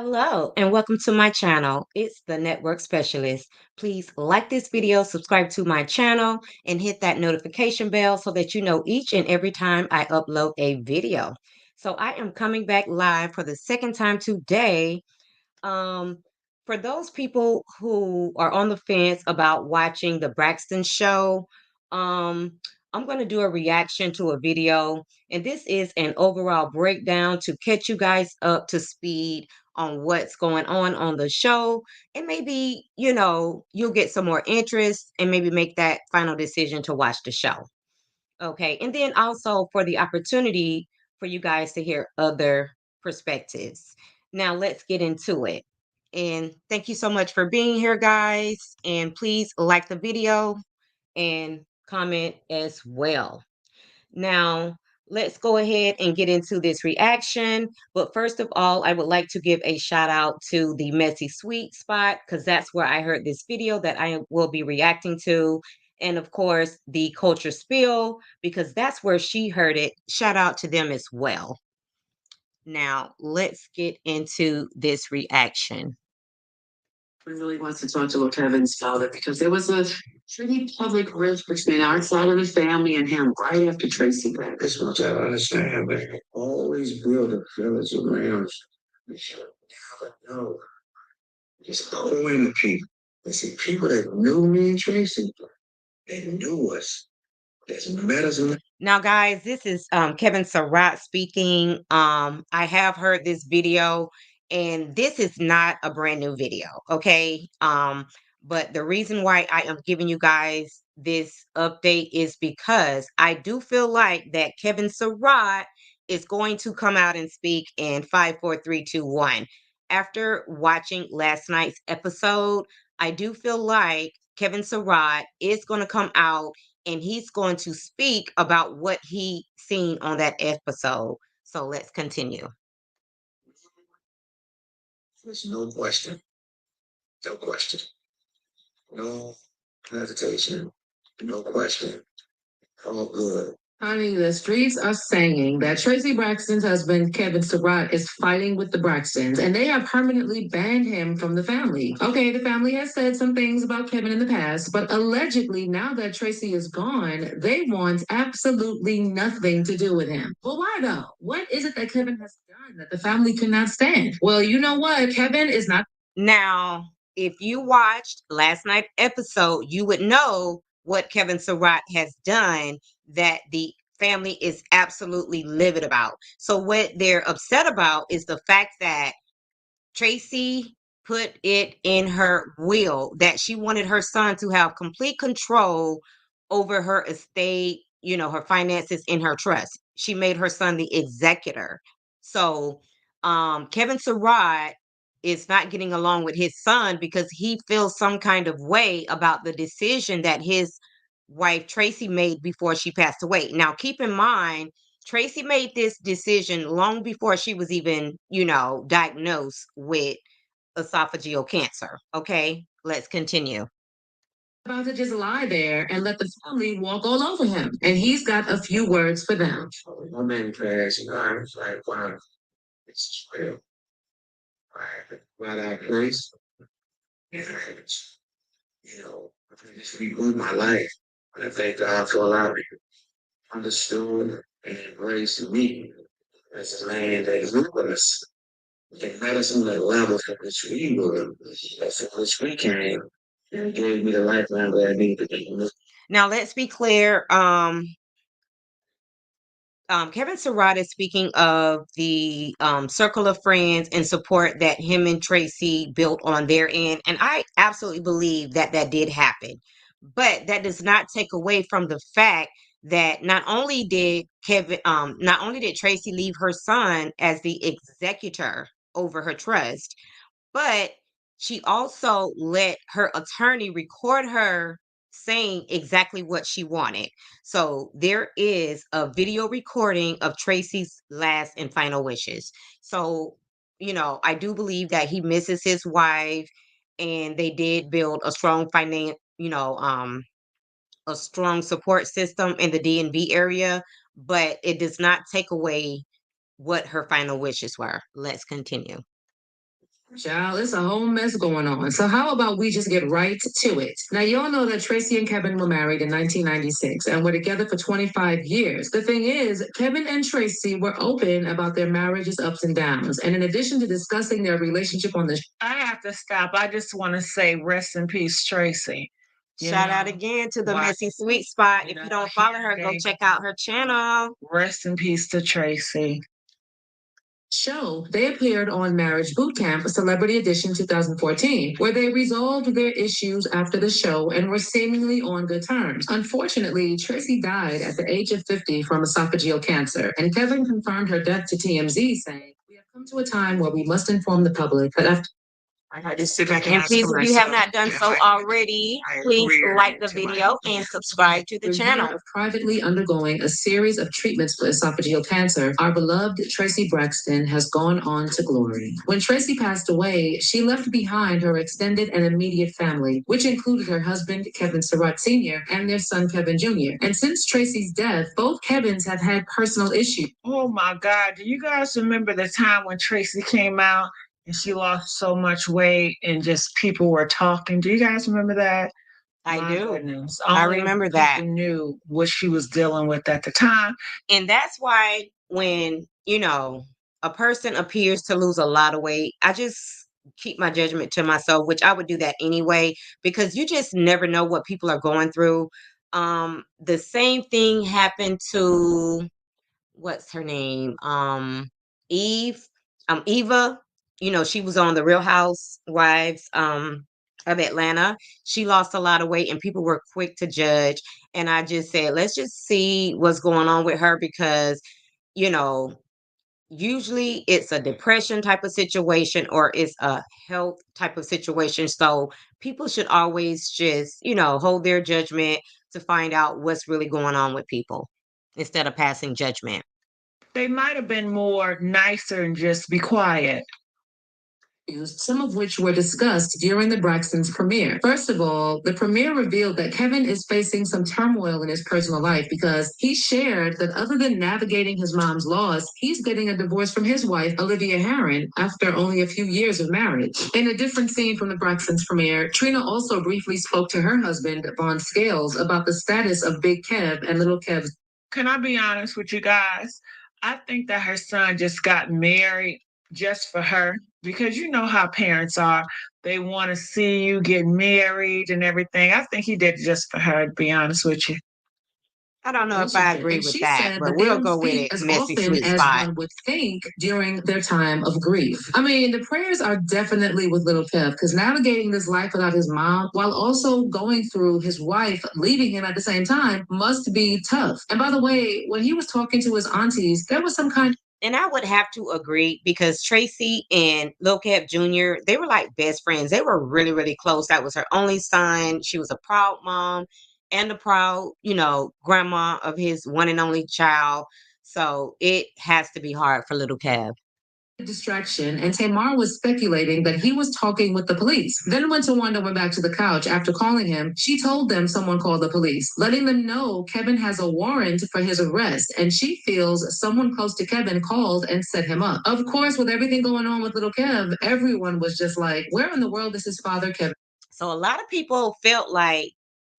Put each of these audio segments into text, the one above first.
Hello and welcome to my channel. It's the Network Specialist. Please like this video, subscribe to my channel, and hit that notification bell so that you know each and every time I upload a video. So I am coming back live for the second time today. Um, for those people who are on the fence about watching the Braxton show, um, I'm going to do a reaction to a video, and this is an overall breakdown to catch you guys up to speed on what's going on the show. And maybe, you'll get some more interest and maybe make that final decision to watch the show. Okay. And then also for the opportunity for you guys to hear other perspectives. Now let's get into it. And thank you so much for being here, guys. And please like the video and comment as well. Now, let's go ahead and get into this reaction. But first of all, I would like to give a shout out to the Messy Sweet spot because that's where I heard this video that I will be reacting to. And of course, the Culture Spill because that's where she heard it. Shout out to them as well. Now, let's get into this reaction. Really wants to talk to Kevin's father because there was a pretty public rift between our side of the family and him right after Tracy died. This much I understand, but always build a village around us. You should never know. Just go in the people. And see, people that knew me and Tracy, they knew us. That's met us. Now, guys, this is Kevin Surratt speaking. I have heard this video, and this is not a brand new video, okay? But the reason why I am giving you guys this update is because I do feel like that Kevin Surratt is going to come out and speak in 5, 4, 3, 2, 1. After watching last night's episode, I do feel like Kevin Surratt is going to come out and he's going to speak about what he seen on that episode. So let's continue. There's no question. No question. No hesitation. No question. All good. Honey, the streets are saying that Tracy Braxton's husband, Kevin Surratt, is fighting with the Braxtons, and they have permanently banned him from the family. Okay, the family has said some things about Kevin in the past, but allegedly, now that Tracy is gone, they want absolutely nothing to do with him. But why though? What is it that Kevin has done that the family cannot stand? Well, you know what? Kevin is not. Now, if you watched last night's episode, you would know what Kevin Surratt has done that the family is absolutely livid about. So what they're upset about is the fact that Tracy put it in her will that she wanted her son to have complete control over her estate, her finances in her trust. She made her son the executor. So Kevin Surratt is not getting along with his son because he feels some kind of way about the decision that his wife Tracy made before she passed away. Now, keep in mind, Tracy made this decision long before she was even, diagnosed with esophageal cancer. Okay, let's continue. About to just lie there and let the family walk all over him. And he's got a few words for them. My man passed, I was like, wow, this is real. Right, right out place. And, I just reboot my life. And I thank God for allowing me to understood and embraced me as a man that is with us. And met us on the level from which we were, from which we came, and gave me the lifeline that I needed. Now, let's be clear. Kevin Surratt is speaking of the circle of friends and support that him and Tracy built on their end. And I absolutely believe that that did happen. But that does not take away from the fact that not only did Tracy leave her son as the executor over her trust, but she also let her attorney record her saying exactly what she wanted. So there is a video recording of Tracy's last and final wishes. So, I do believe that he misses his wife and they did build a strong a strong support system in the DNV area, but it does not take away what her final wishes were. Let's continue. Child, it's a whole mess going on. So how about we just get right to it? Now, y'all know that Tracy and Kevin were married in 1996 and were together for 25 years. The thing is, Kevin and Tracy were open about their marriage's ups and downs. And in addition to discussing their relationship on the I have to stop. I just want to say rest in peace, Tracy. Shout out again to the Messy Sweet Spot. If you don't follow her, go check out her channel. Rest in peace to Tracy. show, they appeared on Marriage Boot Camp, a Celebrity Edition 2014, where they resolved their issues after the show and were seemingly on good terms. Unfortunately, Tracy died at the age of 50 from esophageal cancer, and Kevin confirmed her death to TMZ, saying, "We have come to a time where we must inform the public that after." I had to sit back And ask please, if you have myself, not done am so I- already, I please agree like the to my- video and subscribe to the The channel. year of privately undergoing a series of treatments for esophageal cancer, our beloved Tracy Braxton has gone on to glory. When Tracy passed away, she left behind her extended and immediate family, which included her husband, Kevin Surratt Sr., and their son, Kevin Jr. And since Tracy's death, both Kevins have had personal issues. Oh my God. Do you guys remember the time when Tracy came out and she lost so much weight and just people were talking? Do you guys remember that? I My do. goodness. I Only remember that. people knew what she was dealing with at the time. And that's why when, a person appears to lose a lot of weight, I just keep my judgment to myself, which I would do that anyway, because you just never know what people are going through. The same thing happened to what's her name? Eve, Eva, she was on the Real Housewives of Atlanta. She lost a lot of weight and people were quick to judge. And I just said, let's just see what's going on with her because, you know, usually it's a depression type of situation or it's a health type of situation. So people should always just, hold their judgment to find out what's really going on with people instead of passing judgment. They might have been more nicer and just be quiet. Some of which were discussed during the Braxtons premiere. First of all, the premiere revealed that Kevin is facing some turmoil in his personal life because he shared that other than navigating his mom's loss, he's getting a divorce from his wife, Olivia Herron, after only a few years of marriage. In a different scene from the Braxtons premiere, Trina also briefly spoke to her husband, Vaughn Scales, about the status of Big Kev and Little Kev's. Can I be honest with you guys? I think that her son just got married just for her because you know how parents are. They want to see you get married and everything. I think he did it just for her, to be honest with you. I don't know if I agree And with she that, said but that they we'll don't go with speak it. as Messy often sweet as spot. one would think during their time of grief. I mean, the prayers are definitely with little Kev because navigating this life without his mom while also going through his wife leaving him at the same time must be tough. And by the way, when he was talking to his aunties, there was some kind. And I would have to agree because Tracy and Lil Kev Jr., they were like best friends. They were really, really close. That was her only son. She was a proud mom and a proud, grandma of his one and only child. So it has to be hard for little Kev. Distraction, and Tamar was speculating that he was talking with the police. Then when Tawanda went back to the couch after calling him, she told them someone called the police, letting them know Kevin has a warrant for his arrest, and she feels someone close to Kevin called and set him up. Of course, with everything going on with little Kev, everyone was just like, where in the world is his father, Kevin? So a lot of people felt like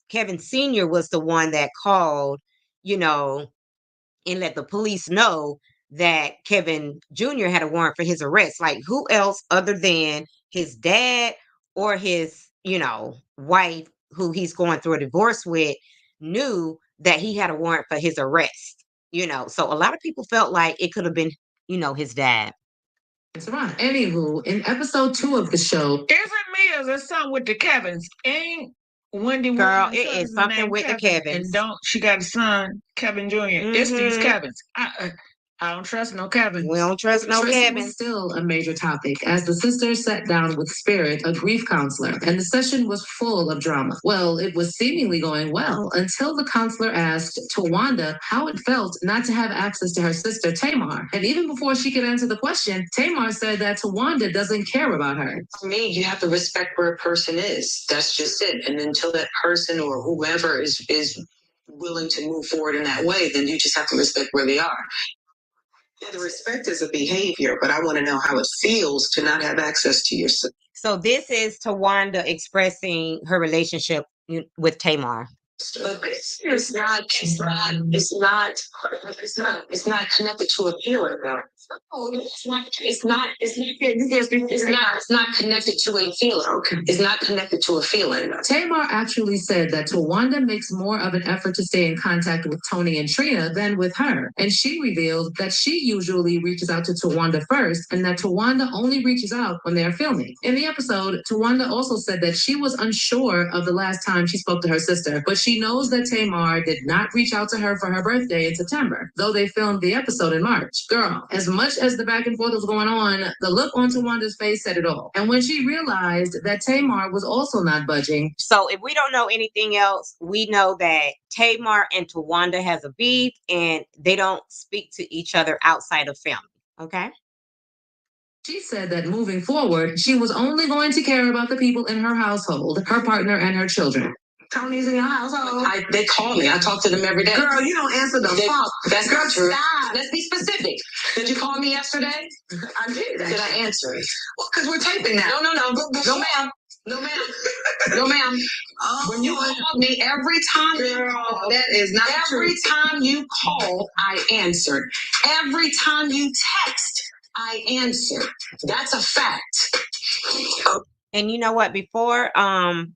Kevin Sr. was the one that called, you know, and let the police know that Kevin Jr. had a warrant for his arrest. Like, who else other than his dad or his, wife, who he's going through a divorce with, knew that he had a warrant for his arrest? So a lot of people felt like it could have been, his dad. Anywho, in episode 2 of the show, Isn't Mia's or something with the Kevins? Ain't Wendy Girl, Williams' it is cousin something named with the Kevin? Kevins. And don't she got a son, Kevin Jr.? It's these Mhm. Kevins. I don't trust no Kevin. We don't trust no Tracy Kevin. was still a major topic as the sisters sat down with Spirit, a grief counselor, and the session was full of drama. Well, it was seemingly going well until the counselor asked Tawanda how it felt not to have access to her sister Tamar. And even before she could answer the question, Tamar said that Tawanda doesn't care about her. For me, you have to respect where a person is. That's just it. And until that person or whoever is willing to move forward in that way, then you just have to respect where they are. The respect is a behavior, but I want to know how it feels to not have access to your. So this is Tawanda expressing her relationship with Tamar. But it's not connected to a feeling though. No, it's not connected to a feeling. Okay. It's not connected to a feeling. Tamar actually said that Tawanda makes more of an effort to stay in contact with Tony and Trina than with her. And she revealed that she usually reaches out to Tawanda first and that Tawanda only reaches out when they are filming. In the episode, Tawanda also said that she was unsure of the last time she spoke to her sister, but she knows that Tamar did not reach out to her for her birthday in September, though they filmed the episode in March. Girl, as much as the back and forth was going on, the look on Tawanda's face said it all. And when she realized that Tamar was also not budging. So if we don't know anything else, we know that Tamar and Tawanda has a beef and they don't speak to each other outside of family. Okay. She said that moving forward, she was only going to care about the people in her household, her partner, and her children. Tony's in your household. They call me. I talk to them every day. Girl, you don't answer the phone. That's Girl, not true. stop. Let's be specific. Did you call me yesterday? I did. Did I answer it? Well, because we're taping now. No, ma'am. No, ma'am. No, ma'am. When you call me every time, girl, that is not every time you call, I answered. Every time you text, I answered. That's a fact. And you know what? Before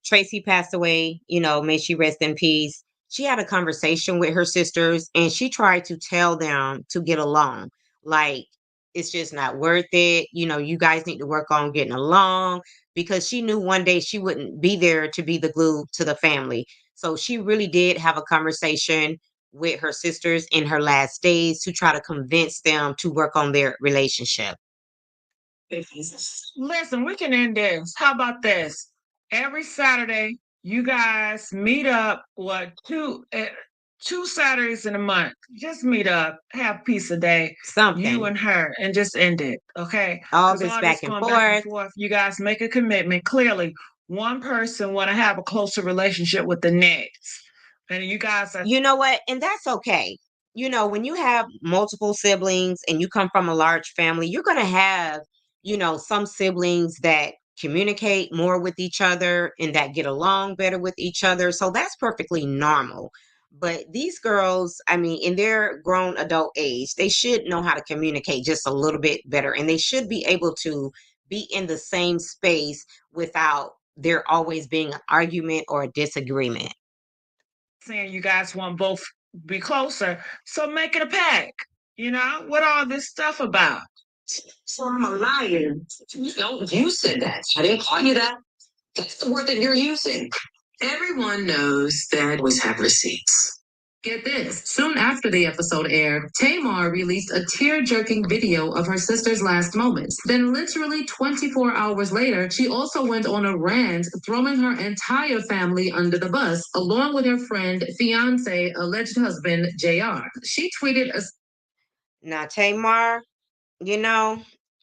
Tracy passed away, may she rest in peace. She had a conversation with her sisters and she tried to tell them to get along. Like, it's just not worth it. You guys need to work on getting along because she knew one day she wouldn't be there to be the glue to the family. So she really did have a conversation with her sisters in her last days to try to convince them to work on their relationship. Listen, we can end this. How about this? Every Saturday, you guys meet up. Two Saturdays in a month. Just meet up, have peace a day. Something. You and her, and just end it. Okay. All this back and forth. You guys make a commitment. Clearly, one person want to have a closer relationship with the next, and you guys are. You know what? And that's okay. When you have multiple siblings and you come from a large family, you're going to have, some siblings that communicate more with each other and that get along better with each other. So that's perfectly normal. But these girls, I mean, in their grown adult age, they should know how to communicate just a little bit better. And they should be able to be in the same space without there always being an argument or a disagreement. Saying you guys want both be closer, so make it a pack. What all this stuff about? So I'm a liar. No, you said that. I didn't call you that. That's the word that you're using. Everyone knows that always have receipts. Get this. Soon after the episode aired, Tamar released a tear-jerking video of her sister's last moments. Then literally 24 hours later, she also went on a rant, throwing her entire family under the bus, along with her friend, fiance, alleged husband, JR. She tweeted a... Now, Tamar,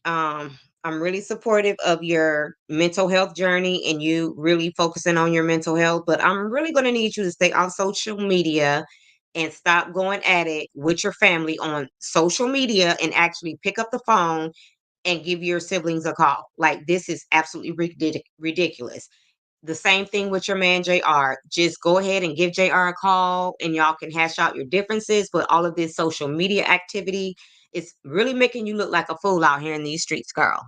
I'm really supportive of your mental health journey and you really focusing on your mental health, but I'm really going to need you to stay on social media and stop going at it with your family on social media and actually pick up the phone and give your siblings a call. Like, this is absolutely ridiculous. The same thing with your man JR. Just go ahead and give JR a call and y'all can hash out your differences. But all of this social media activity is really making you look like a fool out here in these streets, girl.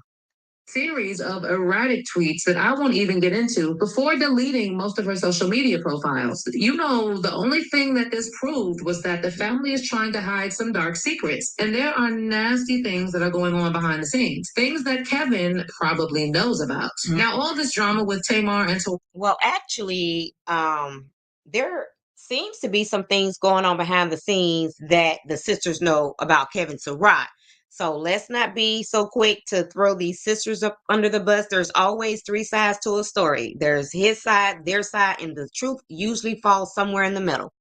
Series of erratic tweets that I won't even get into before deleting most of her social media profiles. The only thing that this proved was that the family is trying to hide some dark secrets, and there are nasty things that are going on behind the scenes, things that Kevin probably knows about. Mm-hmm. Now, all this drama with Tamar and well, actually, there seems to be some things going on behind the scenes that the sisters know about Kevin Surratt. So let's not be so quick to throw these sisters up under the bus. There's always three sides to a story. There's his side, their side, and the truth usually falls somewhere in the middle.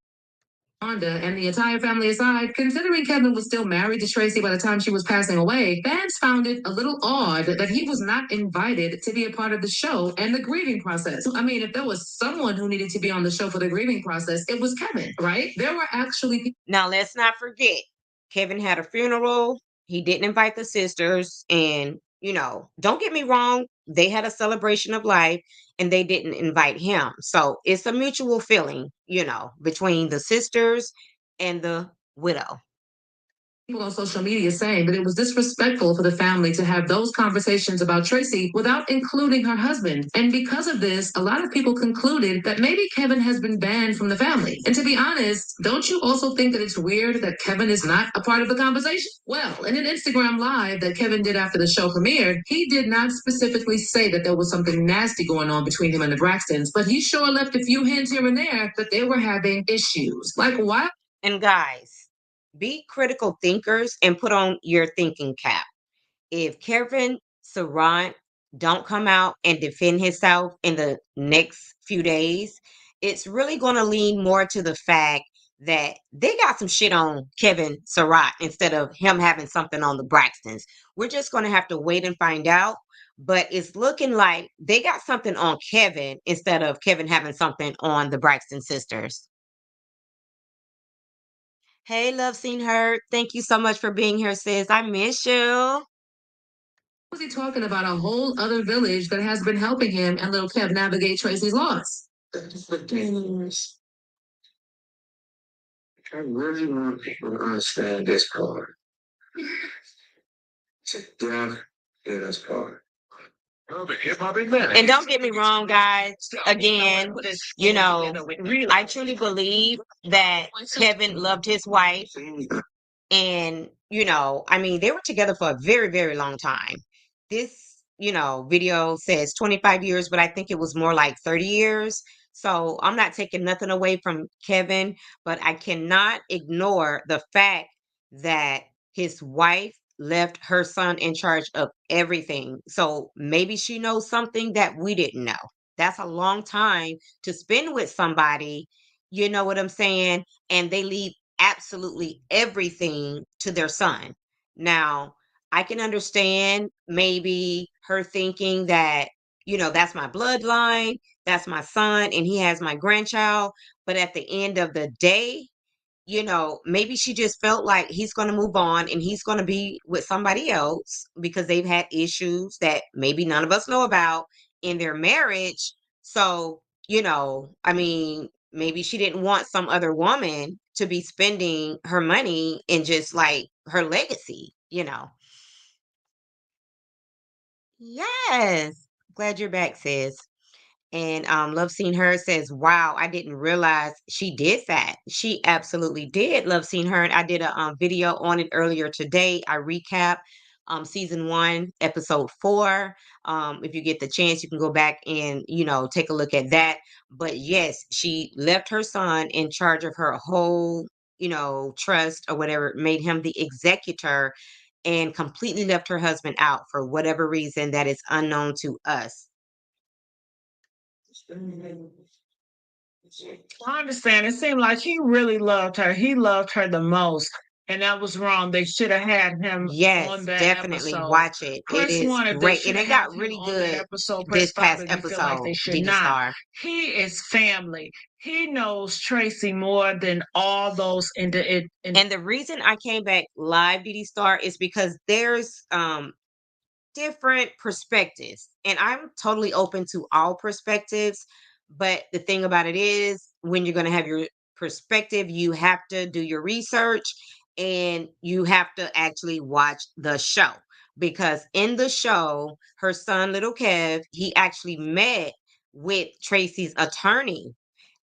And the entire family aside, considering Kevin was still married to Tracy by the time she was passing away, fans found it a little odd that he was not invited to be a part of the show and the grieving process. I mean, if there was someone who needed to be on the show for the grieving process, it was Kevin, right? There were actually... Now, let's not forget, Kevin had a funeral. He didn't invite the sisters. And, don't get me wrong, they had a celebration of life and they didn't invite him. So it's a mutual feeling, between the sisters and the widow. People on social media saying that it was disrespectful for the family to have those conversations about Tracy without including her husband. And because of this, a lot of people concluded that maybe Kevin has been banned from the family. And to be honest, don't you also think that it's weird that Kevin is not a part of the conversation? Well, in an Instagram live that Kevin did after the show premiered, he did not specifically say that there was something nasty going on between him and the Braxtons, but he sure left a few hints here and there that they were having issues. Like, why? And guys, be critical thinkers and put on your thinking cap. If Kevin Surratt don't come out and defend himself in the next few days, it's really going to lean more to the fact that they got some shit on Kevin Surratt instead of him having something on the Braxtons. We're just going to have to wait and find out. But it's looking like they got something on Kevin instead of Kevin having something on the Braxton sisters. Hey, love, seen her. Thank you so much for being here, sis. I miss you. Was he talking about a whole other village that has been helping him and little Kev navigate Tracy's loss? The thing is, I really want people to understand this part. To death do us part. And don't get me wrong, guys. Again, I truly believe that Kevin loved his wife. And, they were together for a very, very long time. This, video says 25 years, but I think it was more like 30 years. So I'm not taking nothing away from Kevin, but I cannot ignore the fact that his wife left her son in charge of everything. So maybe she knows something that we didn't know. That's a long time to spend with somebody, you know what I'm saying? And they leave absolutely everything to their son. Now, I can understand maybe her thinking that, that's my bloodline, that's my son, and he has my grandchild. But at the end of the day, maybe she just felt like he's going to move on and he's going to be with somebody else because they've had issues that maybe none of us know about in their marriage. So, maybe she didn't want some other woman to be spending her money and just like her legacy. Yes. Glad you're back, sis. And Love Seen Her says, wow, I didn't realize she did that. She absolutely did. Love Seen Her. And I did a video on it earlier today. I recap season 1, episode 4. If you get the chance, you can go back and, take a look at that. But yes, she left her son in charge of her whole, trust or whatever, made him the executor and completely left her husband out for whatever reason that is unknown to us. I understand. It seemed like he really loved her. He loved her the most. And that was wrong. They should have had him Yes, on that definitely episode. watch it. It Press is one if they great. should And have it had got him really on that good episode. this Press 5 past if you feel like they episode, should Didi not. Star. He is family. He knows Tracy more than all those And the reason I came back live, Didi Star, is because there's different perspectives. And I'm totally open to all perspectives. But the thing about it is, when you're going to have your perspective, you have to do your research and you have to actually watch the show. Because in the show, her son, little Kev, he actually met with Tracy's attorney.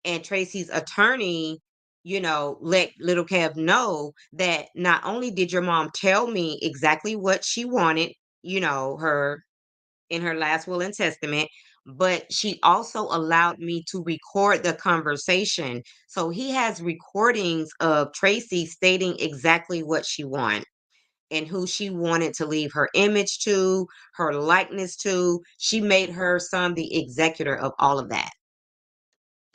And Tracy's attorney, let little Kev know that not only did your mom tell me exactly what she wanted, her in her last will and testament, but she also allowed me to record the conversation. So he has recordings of Tracy stating exactly what she wanted and who she wanted to leave her image to, her likeness to. She made her son the executor of all of that.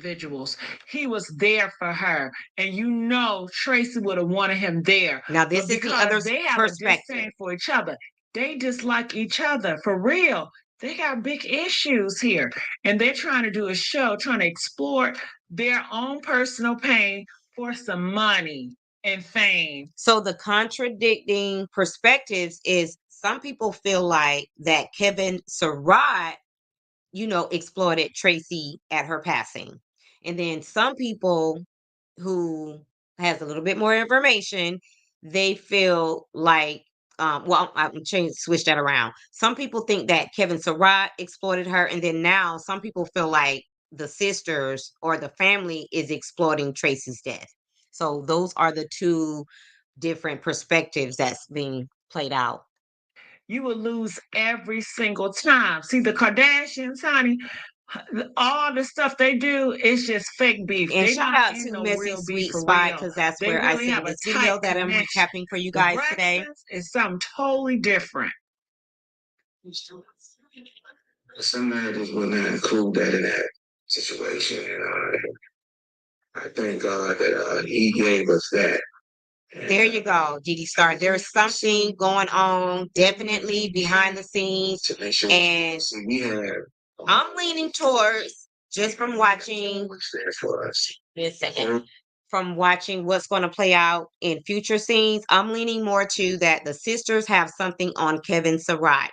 individuals. He was there for her. And Tracy would have wanted him there. Now, this But is the other because they have a perspective. disdain for each other, they dislike each other for real. They got big issues here. And they're trying to do a show, trying to explore their own personal pain for some money. and fame. So the contradicting perspectives is some people feel like that Kevin Surratt, exploited Tracy at her passing. And then some people who has a little bit more information, they feel like, well, I'm change switch that around. Some people think that Kevin Surratt exploited her, and then now some people feel like the sisters or the family is exploiting Tracy's death. So those are the two different perspectives that's being played out. You will lose every single time. See, the Kardashians, honey, all the stuff they do is just fake beef. And They shout not out in to no Messy real beef Sweet for Spot, real. because that's They where I really seen have a this tight video that I'm connection. recapping for you The guys today. Braxtons is something totally different. Somebody just would not include that in that situation. And I thank God that He gave us that. There you go, Didi Star. There's something going on definitely behind the scenes. To make sure And see, we have I'm leaning towards, just from watching what's there for us. this second, from watching what's going to play out in future scenes, I'm leaning more to that the sisters have something on Kevin Surratt.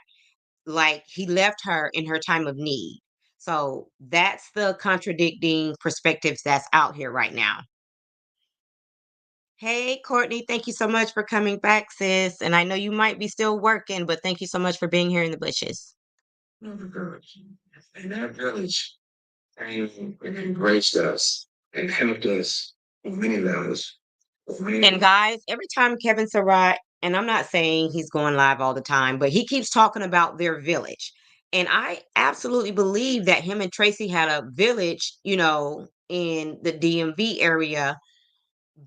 Like he left her in her time of need. So that's the contradicting perspectives that's out here right now. Hey, Courtney, thank you so much for coming back, sis. And I know you might be still working, but thank you so much for being here in the bushes. And that village came and embraced us and helped us on many levels. And guys, every time Kevin Surratt, and I'm not saying he's going live all the time, but he keeps talking about their village. And I absolutely believe that him and Tracy had a village, in the DMV area,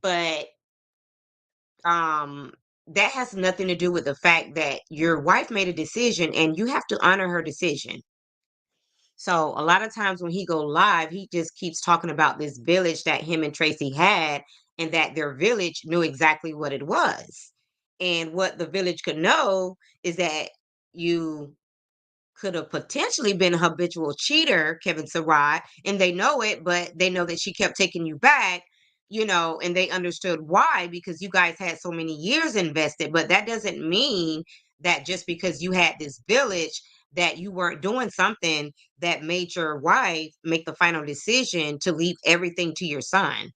but um that has nothing to do with the fact that your wife made a decision and you have to honor her decision. So a lot of times when he go live, he just keeps talking about this village that him and Tracy had, and that their village knew exactly what it was. And what the village could know is that you could have potentially been a habitual cheater, Kevin Surratt, and they know it, but they know that she kept taking you back, and they understood why, because you guys had so many years invested. But that doesn't mean that just because you had this village that you weren't doing something that made your wife make the final decision to leave everything to your son.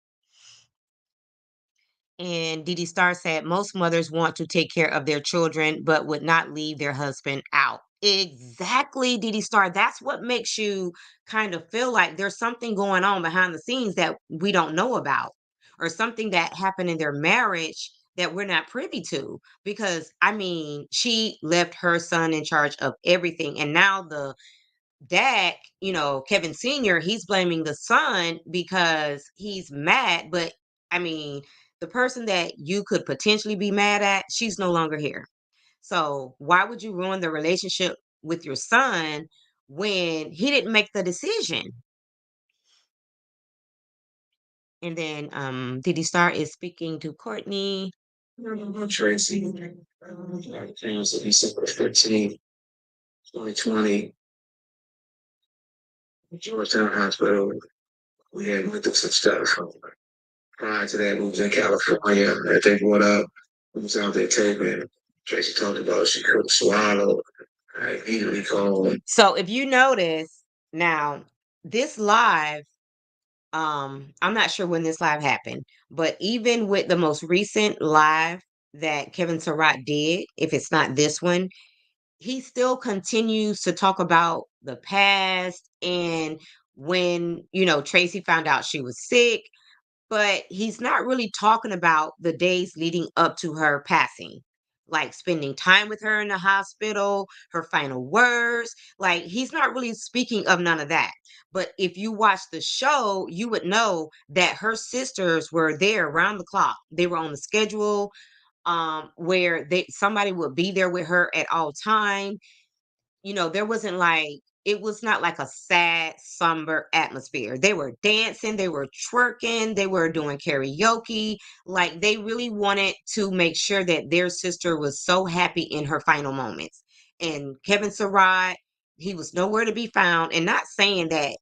And Didi Star said most mothers want to take care of their children, but would not leave their husband out. Exactly, Didi Star. That's what makes you kind of feel like there's something going on behind the scenes that we don't know about, or something that happened in their marriage that we're not privy to. Because, I mean, she left her son in charge of everything. And now the dad, Kevin Sr., he's blaming the son because he's mad. But I mean, the person that you could potentially be mad at, she's no longer here. So why would you ruin the relationship with your son when he didn't make the decision? And then Didi Star is speaking to Courtney. Tracy, came to December 15th, 2020, Georgetown Hospital. We had went through some stuff. Prior to that, we was in California. That they brought up. We was out there taping. Tracy talked about she couldn't swallow. I immediately called. So if you notice now, this live, I'm not sure when this live happened, but even with the most recent live that Kevin Surratt did, if it's not this one, he still continues to talk about the past and when, Tracy found out she was sick, but he's not really talking about the days leading up to her passing, like spending time with her in the hospital, her final words. Like he's not really speaking of none of that. But if you watch the show, you would know that her sisters were there around the clock. They were on the schedule, where somebody would be there with her at all time. There wasn't like, it was not like a sad, somber atmosphere. They were dancing, they were twerking, they were doing karaoke. Like they really wanted to make sure that their sister was so happy in her final moments. And Kevin Surratt, he was nowhere to be found. And not saying that,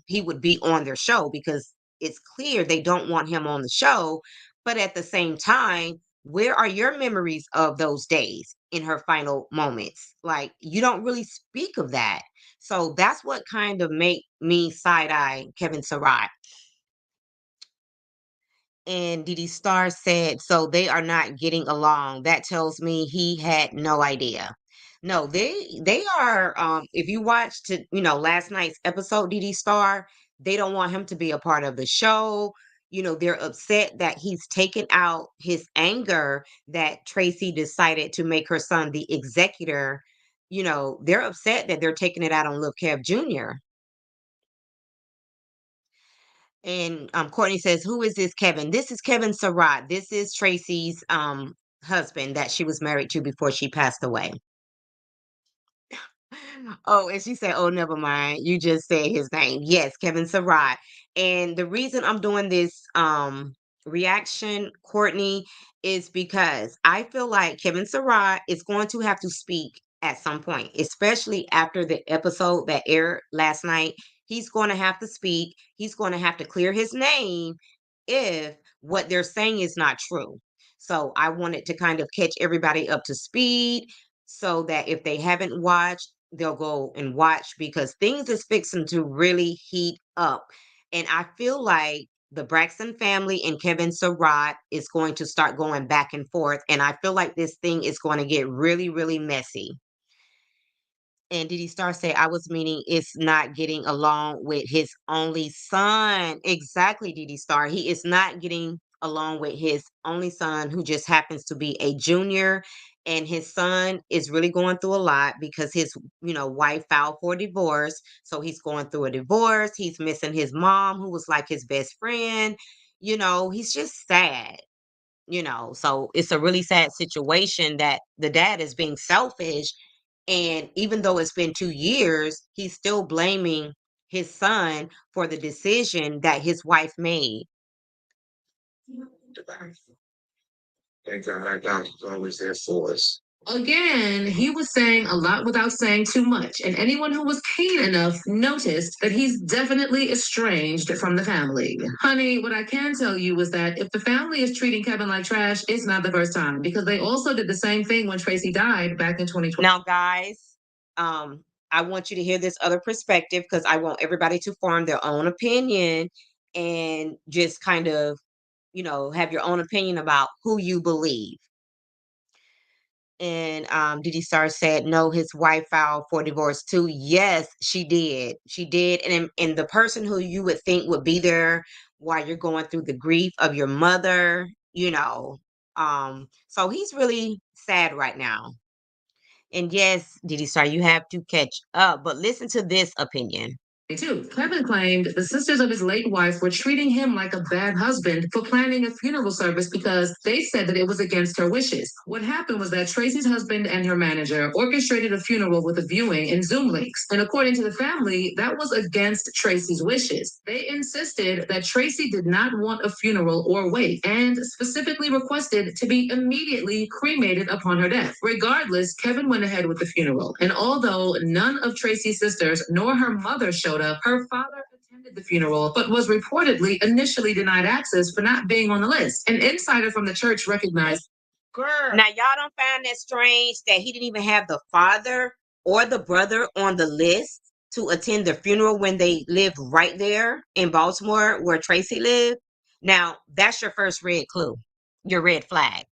he would be on their show, because it's clear they don't want him on the show. But at the same time, where are your memories of those days in her final moments? Like, you don't really speak of that. So that's what kind of make me side eye Kevin Surratt. And Didi Star said, so they are not getting along. That tells me he had no idea. No, they are if you watched last night's episode, Didi Star, they don't want him to be a part of the show. They're upset that he's taken out his anger that Tracy decided to make her son the executor. They're upset that they're taking it out on Lil Kev Jr. And Courtney says, "Who is this Kevin?" This is Kevin Surratt. This is Tracy's husband that she was married to before she passed away. Oh, and she said, "Oh, never mind. You just said his name." Yes, Kevin Surratt. And the reason I'm doing this reaction, Courtney, is because I feel like Kevin Surratt is going to have to speak at some point, especially after the episode that aired last night. He's going to have to speak. He's going to have to clear his name if what they're saying is not true. So I wanted to kind of catch everybody up to speed so that if they haven't watched, they'll go and watch because things is fixing to really heat up. And I feel like the Braxton family and Kevin Surratt is going to start going back and forth. And I feel like this thing is going to get really, really messy. And Didi Star say, I was meaning it's not getting along with his only son. Exactly, Didi Star. He is not getting along with his only son, who just happens to be a junior. And his son is really going through a lot because his, wife filed for divorce. So he's going through a divorce. He's missing his mom, who was like his best friend. He's just sad. So it's a really sad situation that the dad is being selfish, and even though it's been 2 years, he's still blaming his son for the decision that his wife made. Thank God God is always there for us. Again, he was saying a lot without saying too much, and anyone who was keen enough noticed that he's definitely estranged from the family. Honey, what I can tell you is that if the family is treating Kevin like trash, it's not the first time, because they also did the same thing when Tracy died back in 2020. Now, guys, I want you to hear this other perspective because I want everybody to form their own opinion and just kind of, have your own opinion about who you believe. And Didi Star said, no, his wife filed for divorce too. Yes, she did. She did. And the person who you would think would be there while you're going through the grief of your mother, so he's really sad right now. And yes, Didi Star, you have to catch up, but listen to this opinion. Too. Kevin claimed the sisters of his late wife were treating him like a bad husband for planning a funeral service because they said that it was against her wishes. What happened was that Tracy's husband and her manager orchestrated a funeral with a viewing and Zoom links. And according to the family, that was against Tracy's wishes. They insisted that Tracy did not want a funeral or wake, and specifically requested to be immediately cremated upon her death. Regardless, Kevin went ahead with the funeral. And although none of Tracy's sisters nor her mother showed up, her father attended the funeral, but was reportedly initially denied access for not being on the list. An insider from the church recognized. Girl. Now, y'all don't find that strange that he didn't even have the father or the brother on the list to attend the funeral when they lived right there in Baltimore where Tracy lived? Now, that's your first red clue, your red flag.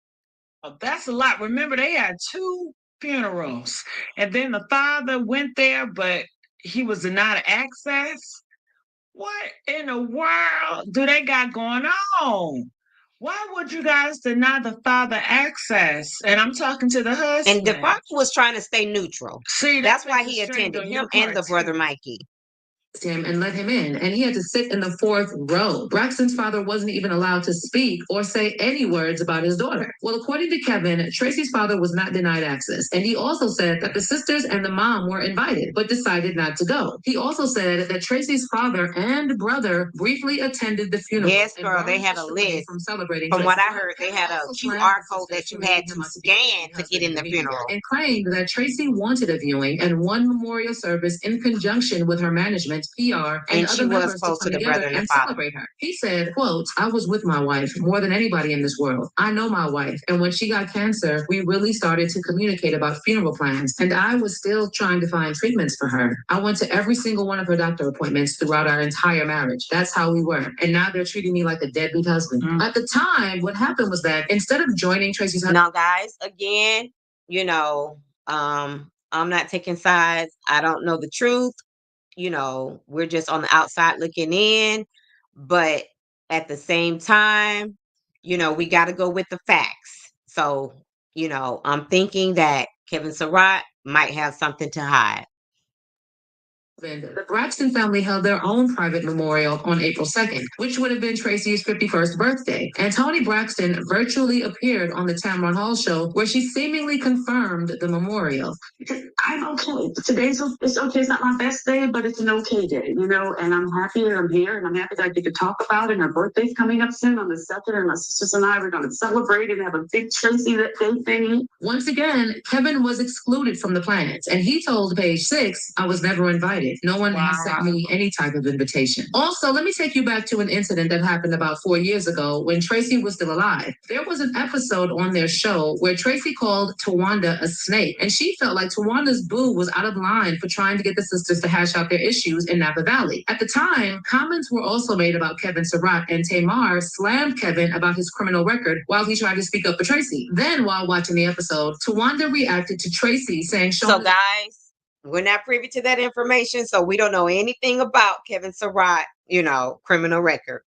Oh, that's a lot. Remember, they had 2 funerals, and then the father went there, but he was denied access. What in the world do they got going on? Why would you guys deny the father access? And I'm talking to the husband. And the father was trying to stay neutral. See, that's why he attended, him and the brother Mikey. Him and let him in, and he had to sit in the 4th row. Braxton's father wasn't even allowed to speak or say any words about his daughter. Well, according to Kevin, Tracy's father was not denied access, and he also said that the sisters and the mom were invited but decided not to go. He also said that Tracy's father and brother briefly attended the funeral. Yes, girl, they had a list. From celebrating. From what I heard, they had a QR code that you had to scan to get in the funeral. And claimed that Tracy wanted a viewing and one memorial service in conjunction with her management management, PR, and And she other was members to close come to the brother together and the and father. celebrate her. He said, quote, I was with my wife more than anybody in this world. I know my wife. And when she got cancer, we really started to communicate about funeral plans. And I was still trying to find treatments for her. I went to every single one of her doctor appointments throughout our entire marriage. That's how we were. And now they're treating me like a deadbeat husband. At the time, what happened was that instead of joining Tracy's husband. Now, guys, again, you know, I'm not taking sides. I don't know the truth. We're just on the outside looking in. But at the same time, we got to go with the facts. So, I'm thinking that Kevin Surratt might have something to hide. The Braxton family held their own private memorial on April 2nd, which would have been Tracy's 51st birthday. And Toni Braxton virtually appeared on the Tamron Hall show where she seemingly confirmed the memorial. I'm okay. It's okay. It's not my best day, but it's an okay day, and I'm happy that I'm here and I'm happy that I get to talk about it. And her birthday's coming up soon on the 2nd, and my sisters and I are going to celebrate and have a big Tracy that day thingy. Once again, Kevin was excluded from the plans, and he told Page Six, I was never invited. No one has sent me any type of invitation. Also, let me take you back to an incident that happened about 4 years ago when Tracy was still alive. There was an episode on their show where Tracy called Tawanda a snake, and she felt like Tawanda's boo was out of line for trying to get the sisters to hash out their issues in Napa Valley. At the time, comments were also made about Kevin Surratt, and Tamar slammed Kevin about his criminal record while he tried to speak up for Tracy. Then, while watching the episode, Tawanda reacted to Tracy saying, So, guys, we're not privy to that information, so we don't know anything about Kevin Surratt, criminal record.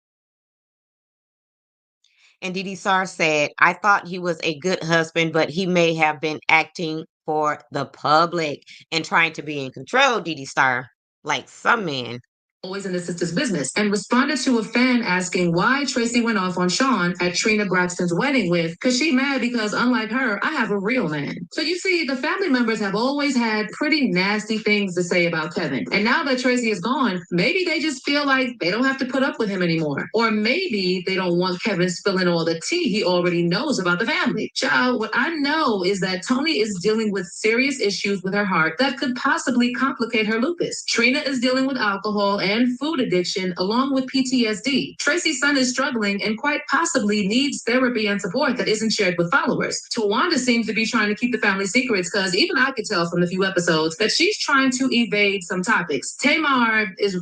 And Didi Sar said, I thought he was a good husband, but he may have been acting for the public and trying to be in control, Didi Star, like some men. Always in the sister's business, and responded to a fan asking why Tracy went off on Sean at Trina Braxton's wedding with, because she mad because unlike her, I have a real man. So you see, the family members have always had pretty nasty things to say about Kevin. And now that Tracy is gone, maybe they just feel like they don't have to put up with him anymore. Or maybe they don't want Kevin spilling all the tea he already knows about the family. Child, what I know is that Toni is dealing with serious issues with her heart that could possibly complicate her lupus. Trina is dealing with alcohol and food addiction, along with PTSD. Tracy's son is struggling and quite possibly needs therapy and support that isn't shared with followers. Tawanda seems to be trying to keep the family secrets because even I could tell from the few episodes that she's trying to evade some topics. Tamar is,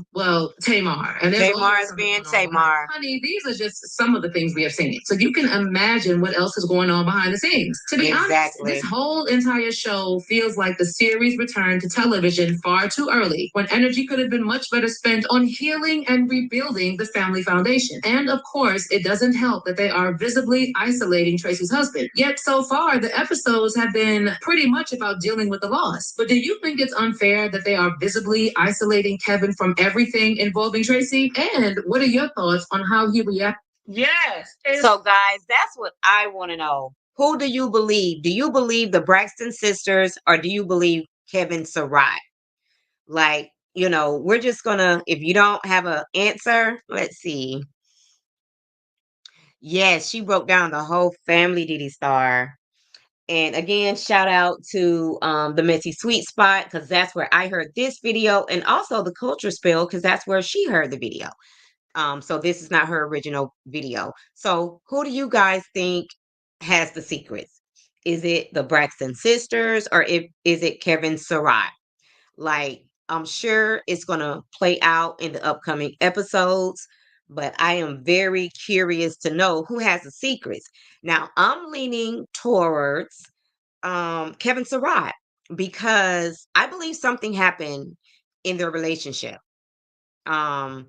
Tamar. And Tamar is being Tamar. Honey, these are just some of the things we have seen. So you can imagine what else is going on behind the scenes. To be honest, this whole entire show feels like the series returned to television far too early, when energy could have been much better spent on healing and rebuilding the family foundation. And of course, it doesn't help that they are visibly isolating Tracy's husband. Yet so far, the episodes have been pretty much about dealing with the loss. But do you think it's unfair that they are visibly isolating Kevin from everything involving Tracy? And what are your thoughts on how he reacts? Yes. So, guys, that's what I want to know. Who do you believe? Do you believe the Braxton sisters or do you believe Kevin Surratt? Like, we're just gonna, if you don't have an answer, let's see. Yes, she broke down the whole family, Didi Star. And again, shout out to the Messy Sweet Spot, because that's where I heard this video, and also the Culture Spill, because that's where she heard the video. So this is not her original video. So who do you guys think has the secrets? Is it the Braxton sisters or is it Kevin Surratt? Like, I'm sure it's going to play out in the upcoming episodes, but I am very curious to know who has the secrets. Now, I'm leaning towards Kevin Surratt because I believe something happened in their relationship. Um,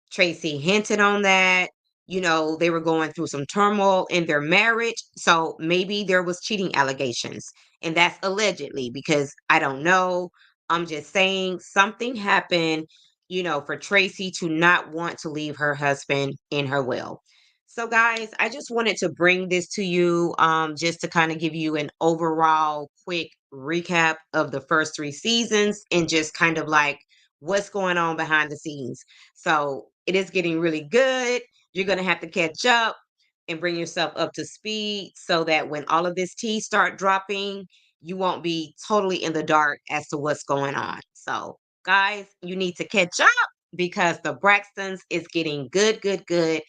Tracy hinted on that. They were going through some turmoil in their marriage. So maybe there was cheating allegations. And that's allegedly because I don't know. I'm just saying something happened, for Tracy to not want to leave her husband in her will. So guys, I just wanted to bring this to you just to kind of give you an overall quick recap of the first 3 seasons and just kind of like what's going on behind the scenes. So it is getting really good. You're going to have to catch up and bring yourself up to speed so that when all of this tea start dropping, you won't be totally in the dark as to what's going on. So Guys, you need to catch up because the Braxtons is getting good, good, good.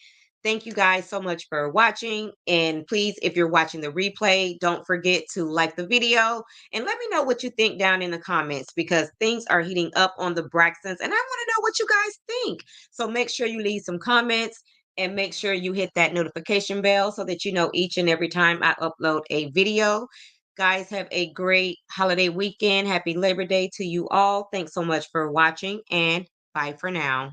Thank you guys so much for watching. And please, if you're watching the replay, don't forget to like the video and let me know what you think down in the comments because things are heating up on the Braxtons and I want to know what you guys think. So make sure you leave some comments and make sure you hit that notification bell so that you know each and every time I upload a video. Guys, have a great holiday weekend. Happy Labor Day to you all. Thanks so much for watching and bye for now.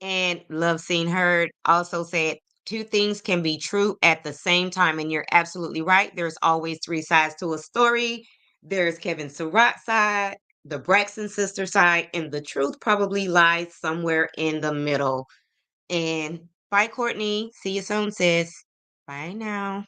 And Love Seen Heard also said, two things can be true at the same time. And you're absolutely right. There's always three sides to a story. There's Kevin Surratt's side, the Braxton sister side, and the truth probably lies somewhere in the middle. And bye, Courtney. See you soon, sis. Bye now.